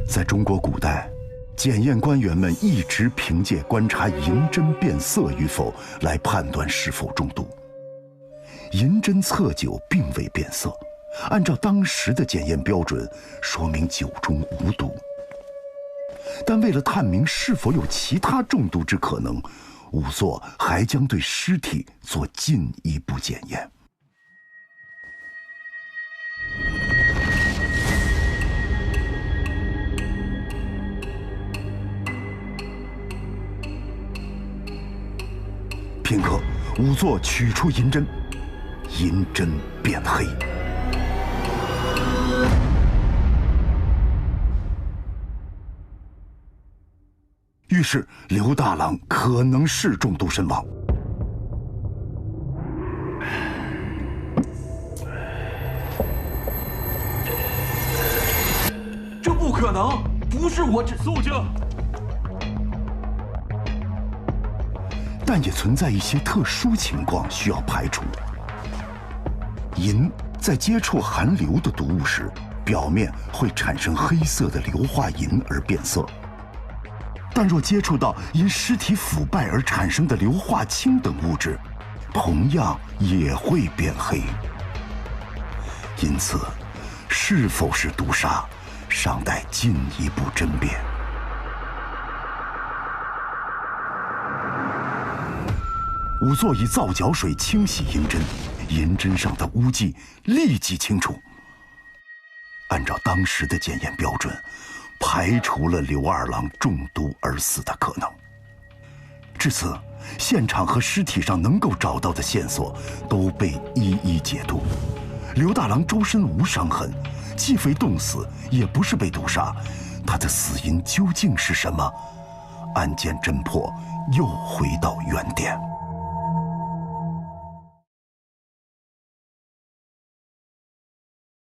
在中国古代，检验官员们一直凭借观察银针变色与否来判断是否中毒。银针测酒并未变色，按照当时的检验标准，说明酒中无毒。但为了探明是否有其他中毒之可能，仵作还将对尸体做进一步检验。片刻，仵作取出银针，银针变黑。预示刘大郎可能是中毒身亡。这不可能，不是我只肃静。但也存在一些特殊情况需要排除。银在接触含硫的毒物时，表面会产生黑色的硫化银而变色。但若接触到因尸体腐败而产生的硫化氢等物质，同样也会变黑。因此，是否是毒杀，尚待进一步甄别。仵作以皂角水清洗银针，银针上的污迹立即清除。按照当时的检验标准，排除了刘二郎中毒而死的可能。至此，现场和尸体上能够找到的线索都被一一解读。刘大郎周身无伤痕，既非冻死，也不是被毒杀，他的死因究竟是什么？案件侦破又回到原点。